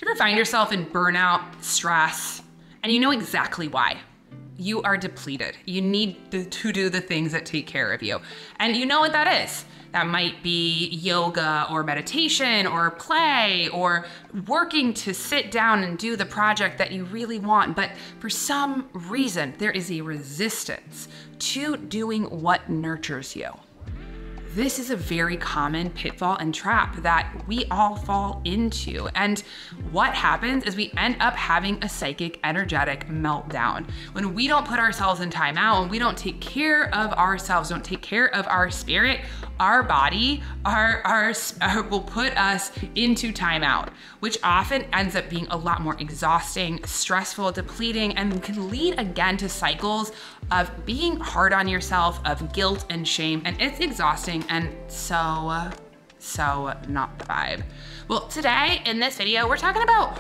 You ever find yourself in burnout, stress, and you know exactly why? You are depleted. You need to do the things that take care of you. And you know what that is. That might be yoga or meditation or play or working to sit down and do the project that you really want. But for some reason, there is a resistance to doing what nurtures you. This is a very common pitfall and trap that we all fall into. And what happens is we end up having a psychic, energetic meltdown. When we don't put ourselves in timeout, when we don't take care of ourselves, don't take care of our spirit, our body will put us into timeout, which often ends up being a lot more exhausting, stressful, depleting, and can lead again to cycles of being hard on yourself, of guilt and shame, and it's exhausting and so not the vibe. Well, today in this video, we're talking about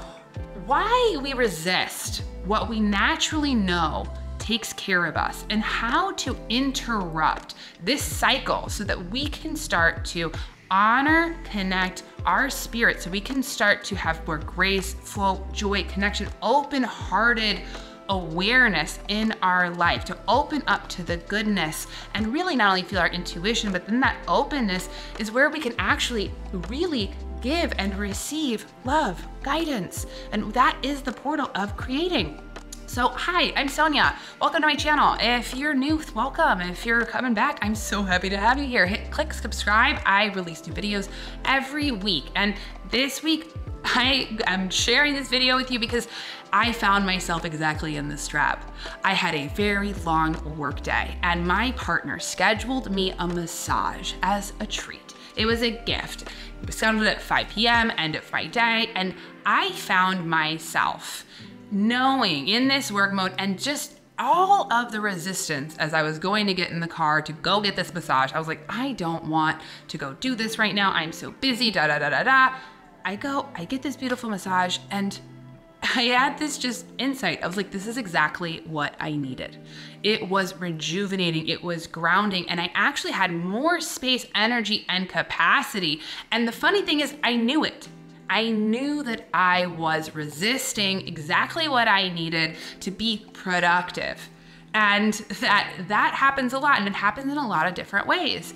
why we resist what we naturally know takes care of us and how to interrupt this cycle so that we can start to honor, connect our spirit, so we can start to have more grace, flow, joy, connection, open-hearted awareness in our life, to open up to the goodness and really not only feel our intuition, but then that openness is where we can actually really give and receive love, guidance. And that is the portal of creating. So hi, I'm Sonia. Welcome to my channel. If you're new, welcome. If you're coming back, I'm so happy to have you here. Click subscribe. I release new videos every week. And this week, I am sharing this video with you because I found myself exactly in this trap. I had a very long work day and my partner scheduled me a massage as a treat. It was a gift. It was scheduled at 5 p.m., end of my day, and I found myself knowing in this work mode and just all of the resistance as I was going to get in the car to go get this massage. I was like, I don't want to go do this right now. I'm so busy, da da da da da. I get this beautiful massage, and I had this just insight. I was like, this is exactly what I needed. It was rejuvenating, it was grounding, and I actually had more space, energy, and capacity. And the funny thing is, I knew it. I knew that I was resisting exactly what I needed to be productive. And that happens a lot, and it happens in a lot of different ways.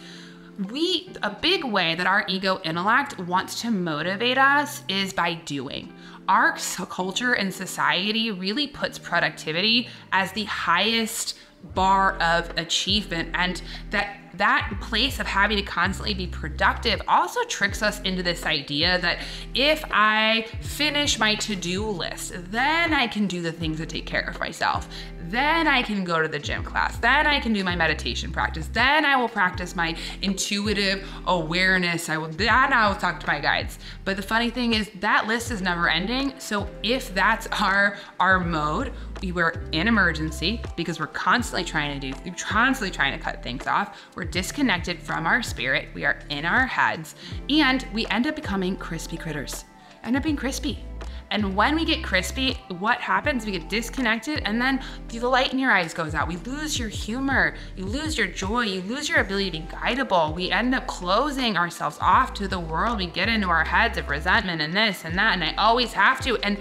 A big way that our ego intellect wants to motivate us is by doing. Our culture and society really puts productivity as the highest bar of achievement, and that place of having to constantly be productive also tricks us into this idea that if I finish my to-do list, then I can do the things that take care of myself. Then I can go to the gym class. Then I can do my meditation practice. Then I will practice my intuitive awareness. Then I will talk to my guides. But the funny thing is that list is never ending. So if that's our mode, we're in emergency because we're constantly trying to cut things off. We're disconnected from our spirit. We are in our heads, and we end up becoming crispy critters. End up being crispy. And when we get crispy, what happens? We get disconnected, and then the light in your eyes goes out. We lose your humor, you lose your joy, you lose your ability to be guidable. We end up closing ourselves off to the world. We get into our heads of resentment and this and that, and I always have to. And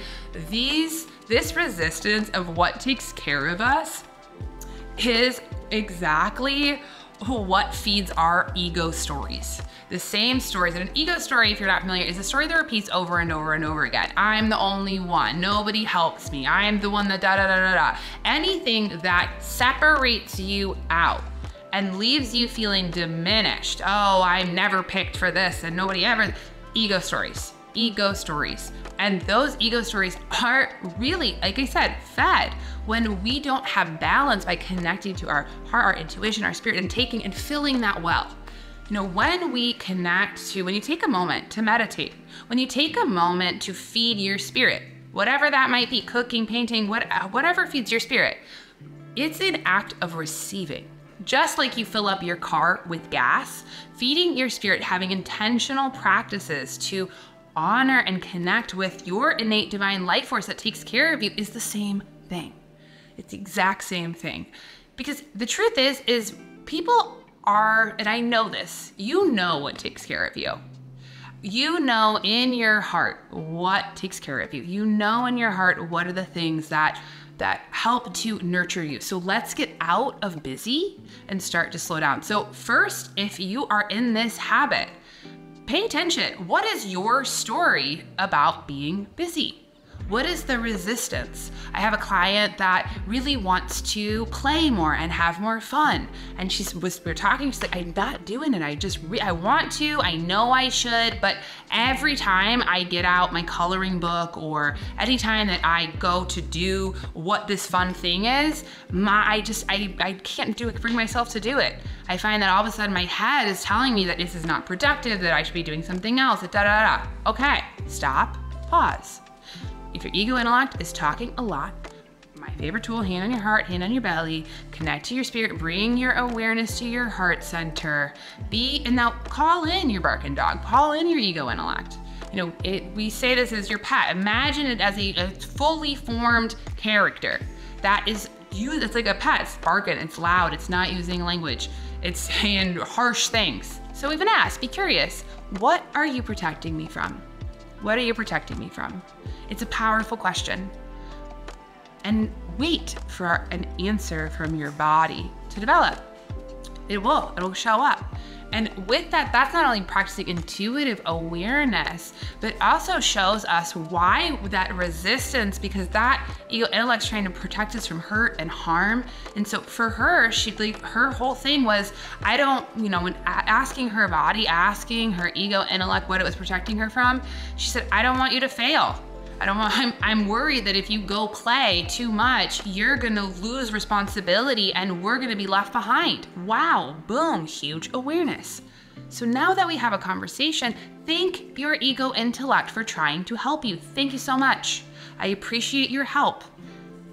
this resistance of what takes care of us is exactly what feeds our ego stories. The same stories. And an ego story, if you're not familiar, is a story that repeats over and over and over again. I'm the only one. Nobody helps me. I'm the one that da da da da da. Anything that separates you out and leaves you feeling diminished. Oh, I'm never picked for this and nobody ever. Ego stories. Ego stories. And those ego stories are really, like I said, fed when we don't have balance by connecting to our heart, our intuition, our spirit, and taking and filling that well. You know, when you take a moment to meditate, when you take a moment to feed your spirit, whatever that might be, cooking, painting, whatever feeds your spirit, it's an act of receiving. Just like you fill up your car with gas, feeding your spirit, having intentional practices to honor and connect with your innate divine life force that takes care of you is the same thing. It's the exact same thing. Because the truth is people are, and I know this, you know what takes care of you. You know in your heart what takes care of you. You know in your heart what are the things that help to nurture you. So let's get out of busy and start to slow down. So first, if you are in this habit, pay attention. What is your story about being busy? What is the resistance? I have a client that really wants to play more and have more fun. And we're talking, she's like, I'm not doing it. I want to, I know I should, but every time I get out my coloring book or anytime that I go to do what this fun thing is, I can't bring myself to do it. I find that all of a sudden my head is telling me that this is not productive, that I should be doing something else, Okay, stop, pause. If your ego intellect is talking a lot, my favorite tool, hand on your heart, hand on your belly, connect to your spirit, bring your awareness to your heart center, and now call in your barking dog, call in your ego intellect. You know, we say this as your pet. Imagine it as a fully formed character. That is you, it's like a pet, it's barking, it's loud, it's not using language, it's saying harsh things. So even ask, be curious, what are you protecting me from? What are you protecting me from? It's a powerful question. And wait for an answer from your body to develop. It'll show up. And with that, that's not only practicing intuitive awareness, but also shows us why that resistance, because that ego intellect's trying to protect us from hurt and harm. And so for her, her whole thing was, when asking her body, asking her ego intellect what it was protecting her from, she said, I don't want you to fail. I'm worried that if you go play too much, you're gonna lose responsibility and we're gonna be left behind. Wow, boom, huge awareness. So now that we have a conversation, thank your ego intellect for trying to help you. Thank you so much. I appreciate your help.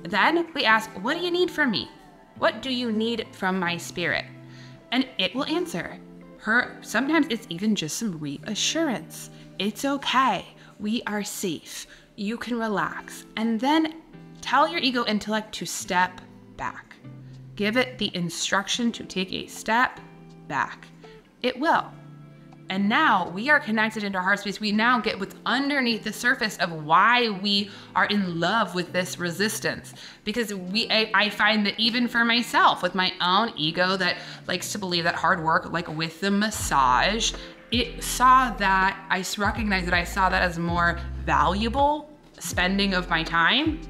Then we ask, what do you need from me? What do you need from my spirit? And it will answer. Sometimes it's even just some reassurance. It's okay, we are safe. You can relax, and then tell your ego intellect to step back. Give it the instruction to take a step back. It will. And now we are connected into our heart space. We now get what's underneath the surface of why we are in love with this resistance. Because I find that even for myself, with my own ego that likes to believe that hard work, like with the massage, I recognized that I saw that as more valuable spending of my time.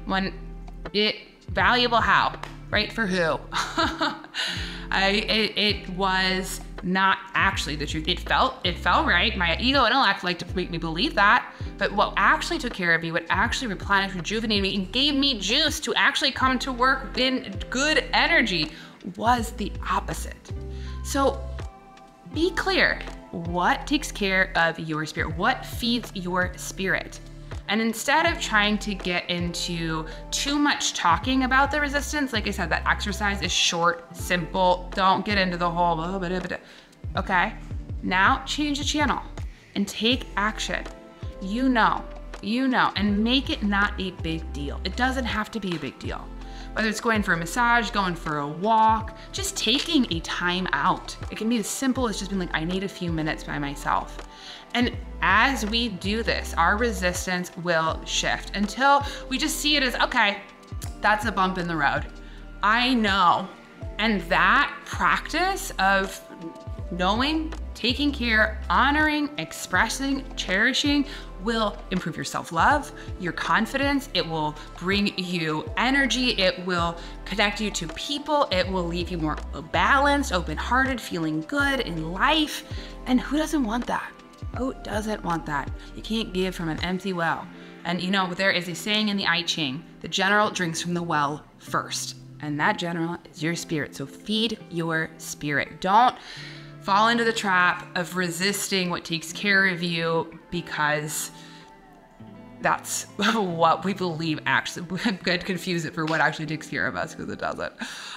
Valuable how? Right? For who? It was not actually the truth. It felt right. My ego intellect liked to make me believe that, but what actually took care of me, what actually replenished, rejuvenated me, and gave me juice to actually come to work in good energy was the opposite. So be clear. What takes care of your spirit? What feeds your spirit? And instead of trying to get into too much talking about the resistance, like I said, that exercise is short, simple. Don't get into the whole, okay? Now change the channel and take action. You know, and make it not a big deal. It doesn't have to be a big deal. Whether it's going for a massage, going for a walk, just taking a time out. It can be as simple as just being like, I need a few minutes by myself. And as we do this, our resistance will shift until we just see it as, okay, that's a bump in the road. I know. And that practice of knowing, taking care, honoring, expressing, cherishing will improve your self-love, your confidence. It will bring you energy. It will connect you to people. It will leave you more balanced, open-hearted, feeling good in life. And who doesn't want that? Who doesn't want that? You can't give from an empty well. And you know, there is a saying in the I Ching, the general drinks from the well first. And that general is your spirit. So feed your spirit. Don't fall into the trap of resisting what takes care of you, because that's what we believe actually. I'm going to confuse it for what actually takes care of us, because it doesn't.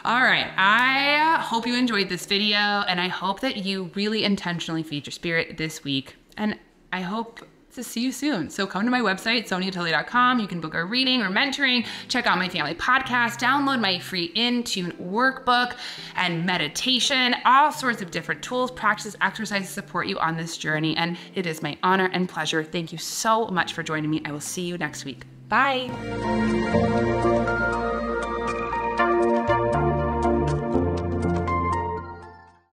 All right, I hope you enjoyed this video, and I hope that you really intentionally feed your spirit this week. And I hope to see you soon. So come to my website, soniatully.com. You can book a reading or mentoring, check out my family podcast, download my free Intune workbook and meditation, all sorts of different tools, practices, exercises to support you on this journey. And it is my honor and pleasure. Thank you so much for joining me. I will see you next week. Bye.